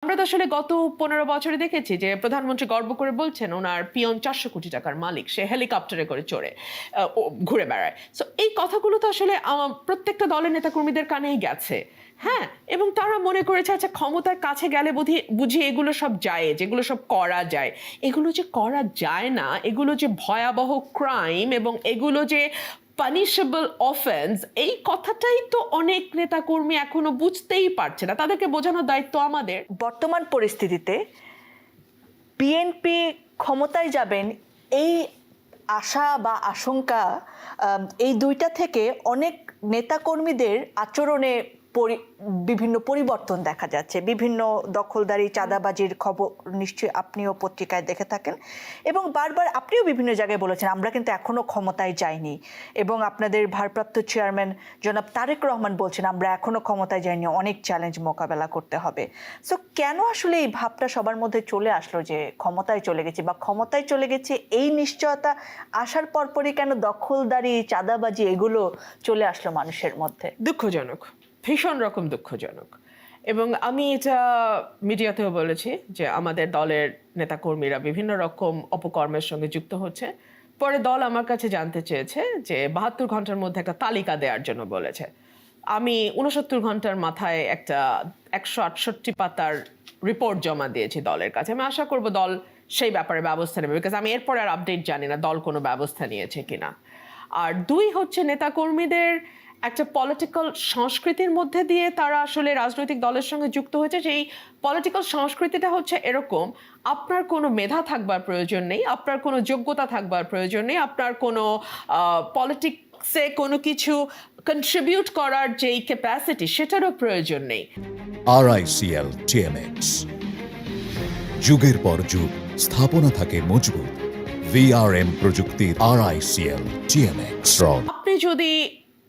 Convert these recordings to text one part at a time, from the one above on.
আমরা তো আসলে গত ১৫ বছরে দেখেছি যে প্রধানমন্ত্রী গর্ব করে বলছেন ওনার পিয়ন ৪০০ কোটি টাকার মালিক, সে হেলিকপ্টারে করে চড়ে ঘুরে বেড়ায়। সো এই কথাগুলো তো আসলে প্রত্যেকটা দলের নেতাকর্মীদের কানেই গেছে। হ্যাঁ, এবং তারা মনে করেছে আচ্ছা ক্ষমতার কাছে গেলে বুঝি এগুলো সব যায়, যেগুলো সব করা যায়। এগুলো যে করা যায় না, এগুলো যে ভয়াবহ ক্রাইম এবং এগুলো যে পানিশেবল অফেন্স, এই কথাটাই তো অনেক নেতাকর্মী এখনো বুঝতেই পারছে না। তাদেরকে বোঝানোর দায়িত্ব আমাদের। বর্তমান পরিস্থিতিতে বিএনপি ক্ষমতায় যাবেন এই আশা বা আশঙ্কা, এই দুইটা থেকে অনেক নেতাকর্মীদের আচরণে বিভিন্ন পরিবর্তন দেখা যাচ্ছে। বিভিন্ন দখলদারি, চাঁদাবাজির খবর নিশ্চয়ই আপনিও পত্রিকায় দেখে থাকেন, এবং বারবার আপনিও বিভিন্ন জায়গায় বলেছেন আমরা কিন্তু এখনো ক্ষমতায় যাইনি, এবং আপনাদের ভারপ্রাপ্ত চেয়ারম্যান জনাব তারেক রহমান বলছেন আমরা এখনো ক্ষমতায় যাইনি, অনেক চ্যালেঞ্জ মোকাবেলা করতে হবে। সো কেন আসলে এই ভাবটা সবার মধ্যে চলে আসলো যে ক্ষমতায় চলে গেছে, বা ক্ষমতায় চলে গেছে এই নিশ্চয়তা আসার পরপরই কেন দখলদারি, চাঁদাবাজি এগুলো চলে আসলো মানুষের মধ্যে? দুঃখজনক, ভীষণ রকম দুঃখজনক। এবং আমি এটা মিডিয়াতেও বলেছি যে আমাদের দলের নেতাকর্মীরা বিভিন্ন রকম অপকর্মের সঙ্গে যুক্ত হচ্ছে। পরে দল আমার কাছে জানতে চেয়েছে যে ৭২ ঘন্টার মধ্যে একটা তালিকা দেওয়ার জন্য বলেছে। আমি ৬৯ ঘন্টার মাথায় একটা ১৬৮ পাতার রিপোর্ট জমা দিয়েছি দলের কাছে। আমি আশা করব দল সেই ব্যাপারে ব্যবস্থা নেবে, বিকজ আমি এরপরে আর আপডেট জানি না দল কোনো ব্যবস্থা নিয়েছে কিনা। আর দুই হচ্ছে নেতাকর্মীদের একটা পলিটিক্যাল সংস্কৃতির মধ্যে দিয়ে তারা আসলে রাজনৈতিক দলের সঙ্গে যুক্ত হয়েছে। সেই পলিটিক্যাল সংস্কৃতিটা হচ্ছে এরকম, আপনার কোনো মেধা থাকবার প্রয়োজন নেই, আপনার কোনো যোগ্যতা থাকবার প্রয়োজন নেই, আপনার কোনো পলিটিক্সে কোনো কিছু কন্ট্রিবিউট করার যেই ক্যাপাসিটি সেটারও প্রয়োজন নেই। RICL TMX, যুগের পর যুগ স্থাপনা থাকে মজবুত। VRM প্রযুক্তির RICL TMX। আপনি যদি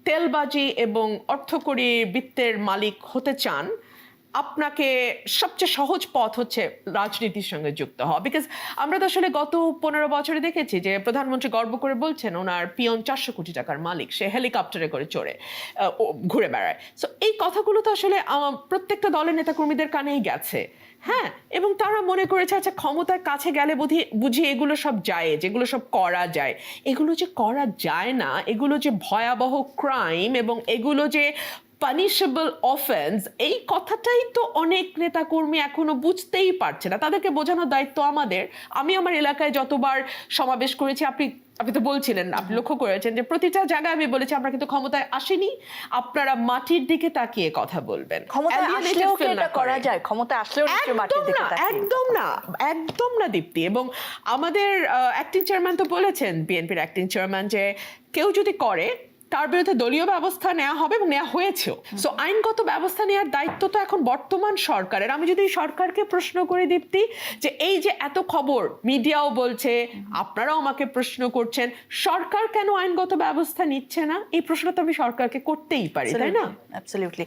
তেলবাজি এবং অর্থকরী বৃত্তের মালিক হতে চান, আপনাকে সবচেয়ে সহজ পথ হচ্ছে রাজনীতির সঙ্গে যুক্ত হওয়া। বিকজ আমরা তো আসলে গত ১৫ বছরে দেখেছি যে প্রধানমন্ত্রী গর্ব করে বলছেন ওনার পিয়ন ৪০০ কোটি টাকার মালিক, সে হেলিকপ্টারে করে চড়ে ঘুরে বেড়ায়। সো এই কথাগুলো তো আসলে প্রত্যেকটা দলের নেতাকর্মীদের কানেই গেছে। হ্যাঁ, এবং তারা মনে করেছে আচ্ছা ক্ষমতার কাছে গেলে বুঝি এগুলো সব যায়, যেগুলো সব করা যায়। এগুলো যে করা যায় না, এগুলো যে ভয়াবহ ক্রাইম এবং এগুলো যে পানিশেবল অফেন্স, এই কথাটাই তো অনেক নেতাকর্মী এখনো বুঝতেই পারছে না। তাদেরকে বোঝানোর দায়িত্ব আমাদের। আমি আমার এলাকায় যতবার সমাবেশ করেছি, আপনি তো বলছিলেন, আপনি লক্ষ্য করেছেন যে প্রতিটা জায়গায় আমি বলেছি আমরা কিন্তু ক্ষমতায় আসিনি, আপনারা মাটির দিকে তাকিয়ে কথা বলবেন। ক্ষমতায় আসলেও কি এটা করা যায়? ক্ষমতায় আসলেও নিশ্চয়ই মাটির দিকে তাকিয়ে। একদম না দীপ্তি। এবং আমাদের অ্যাক্টিং চেয়ারম্যান তো বলেছেন, বিএনপির অ্যাক্টিং চেয়ারম্যান, যে কেউ যদি করে তার বিরুদ্ধে দলীয় ব্যবস্থা নেওয়া হবে এবং নেওয়া হয়েছেও। সো আইনগত ব্যবস্থা নেওয়ার দায়িত্ব তো এখন বর্তমান সরকারের। আমি যদি সরকারকে প্রশ্ন করি দীপ্তি, যে এই যে এত খবর মিডিয়াও বলছে, আপনারাও আমাকে প্রশ্ন করছেন, সরকার কেন আইনগত ব্যবস্থা নিচ্ছে না, এই প্রশ্নটা তো আমি সরকারকে করতেই পারি, তাই না? অ্যাবসলিউটলি।